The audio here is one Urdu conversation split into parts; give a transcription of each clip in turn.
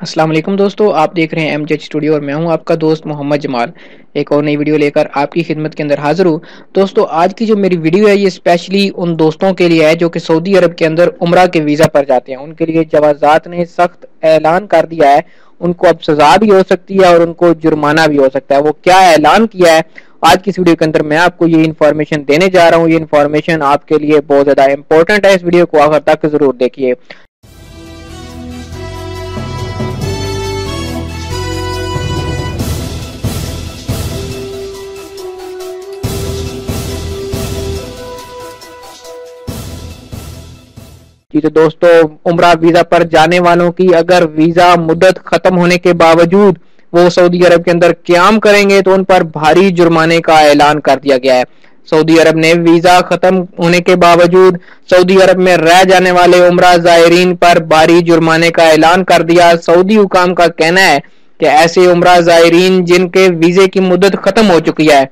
السلام علیکم دوستو، آپ دیکھ رہے ہیں ایم جے اسٹوڈیو اور میں ہوں آپ کا دوست محمد جمال۔ ایک اور نئی ویڈیو لے کر آپ کی خدمت کے اندر حاضر ہوں۔ دوستو آج کی جو میری ویڈیو ہے یہ اسپیشلی ان دوستوں کے لیے ہے جو کہ سعودی عرب کے اندر عمرہ کے ویزا پر جاتے ہیں۔ ان کے لیے جوازات نے سخت اعلان کر دیا ہے، ان کو اب سزا بھی ہو سکتی ہے اور ان کو جرمانہ بھی ہو سکتا ہے۔ وہ کیا اعلان کیا ہے آج کی اس ویڈیو کے اندر میں آپ کو یہ انفارمیشن دینے جا رہا ہوں۔ یہ انفارمیشن آپ کے لیے بہت زیادہ امپورٹنٹ ہے، اس ویڈیو کو آخر تک ضرور دیکھیے۔ جی تو دوستو، عمرہ ویزا پر جانے والوں کی اگر ویزا مدت ختم ہونے کے باوجود وہ سعودی عرب کے اندر قیام کریں گے تو ان پر بھاری جرمانے کا اعلان کر دیا گیا ہے۔ سعودی عرب نے ویزا ختم ہونے کے باوجود سعودی عرب میں رہ جانے والے عمرہ زائرین پر بھاری جرمانے کا اعلان کر دیا۔ سعودی حکام کا کہنا ہے کہ ایسے عمرہ زائرین جن کے ویزے کی مدت ختم ہو چکی ہے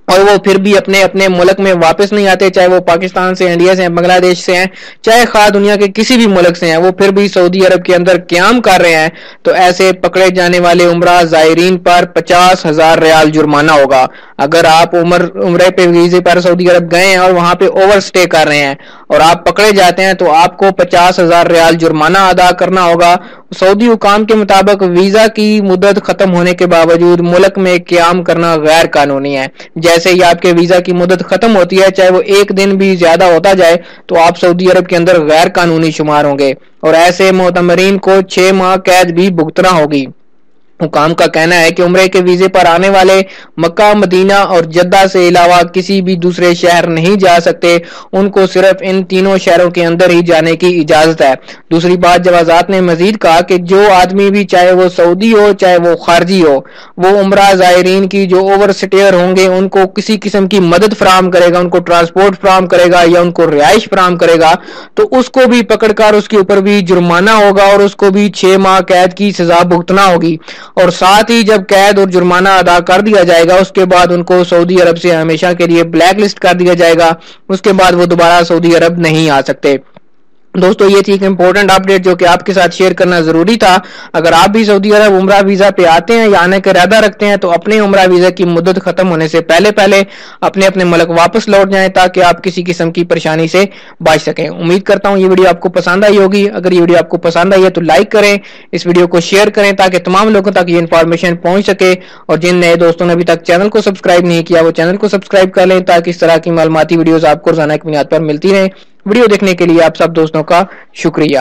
اور وہ پھر بھی اپنے ملک میں واپس نہیں آتے، چاہے وہ پاکستان سے، انڈیا سے ہیں، بنگلہ دیش سے ہیں، چاہے خواہ دنیا کے کسی بھی ملک سے ہیں، وہ پھر بھی سعودی عرب کے اندر قیام کر رہے ہیں تو ایسے پکڑے جانے والے عمرہ زائرین پر 50,000 ریال جرمانہ ہوگا۔ اگر آپ عمرے پہ ویزے پر سعودی عرب گئے ہیں اور وہاں پہ اوور سٹے کر رہے ہیں اور آپ پکڑے جاتے ہیں تو آپ کو 50,000 ریال جرمانہ ادا کرنا ہوگا۔ سعودی حکام کے مطابق ویزا کی مدت ختم ہونے کے باوجود ملک میں قیام کرنا غیر قانونی ہے۔ جیسے ہی آپ کے ویزا کی مدت ختم ہوتی ہے، چاہے وہ ایک دن بھی زیادہ ہوتا جائے، تو آپ سعودی عرب کے اندر غیر قانونی شمار ہوں گے اور ایسے معتمرین کو 6 ماہ قید بھی بھگتنا ہوگی۔ حکام کا کہنا ہے کہ عمرے کے ویزے پر آنے والے مکہ، مدینہ اور جدہ سے علاوہ کسی بھی دوسرے شہر نہیں جا سکتے، ان کو صرف ان تینوں شہروں کے اندر ہی جانے کی اجازت ہے۔ دوسری بات، جوازات نے مزید کہا کہ جو آدمی بھی، چاہے وہ سعودی ہو چاہے وہ خارجی ہو، وہ عمرہ زائرین کی جو اوور سٹیئر ہوں گے ان کو کسی قسم کی مدد فراہم کرے گا، ان کو ٹرانسپورٹ فراہم کرے گا یا ان کو رہائش فراہم کرے گا تو اس کو بھی پکڑ کر اس کے اوپر بھی جرمانہ ہوگا اور اس کو بھی 6 ماہ قید کی سزا بھگتنا ہوگی۔ اور ساتھ ہی جب قید اور جرمانہ ادا کر دیا جائے گا اس کے بعد ان کو سعودی عرب سے ہمیشہ کے لیے بلیک لسٹ کر دیا جائے گا، اس کے بعد وہ دوبارہ سعودی عرب نہیں آ سکتے۔ دوستو یہ تھی ایک امپورٹنٹ اپڈیٹ جو کہ آپ کے ساتھ شیئر کرنا ضروری تھا۔ اگر آپ بھی سعودی عرب عمرہ ویزا پہ آتے ہیں یا آنے کا ارادہ رکھتے ہیں تو اپنے عمرہ ویزا کی مدت ختم ہونے سے پہلے اپنے ملک واپس لوٹ جائیں تاکہ آپ کسی قسم کی پریشانی سے بچ سکیں۔ امید کرتا ہوں یہ ویڈیو آپ کو پسند آئی ہوگی۔ اگر یہ ویڈیو آپ کو پسند آئی ہے تو لائک کریں، اس ویڈیو کو شیئر کریں تاکہ تمام لوگوں تک یہ انفارمیشن پہنچ سکے، اور جن نئے دوستوں نے ابھی تک چینل کو سبسکرائب نہیں کیا وہ چینل کو سبسکرائب کر لیں تاکہ اس طرح کی معلوماتی ویڈیوز آپ کو روزانہ کی بنیاد پر ملتی رہیں۔ ویڈیو دیکھنے کے لیے آپ سب دوستوں کا شکریہ۔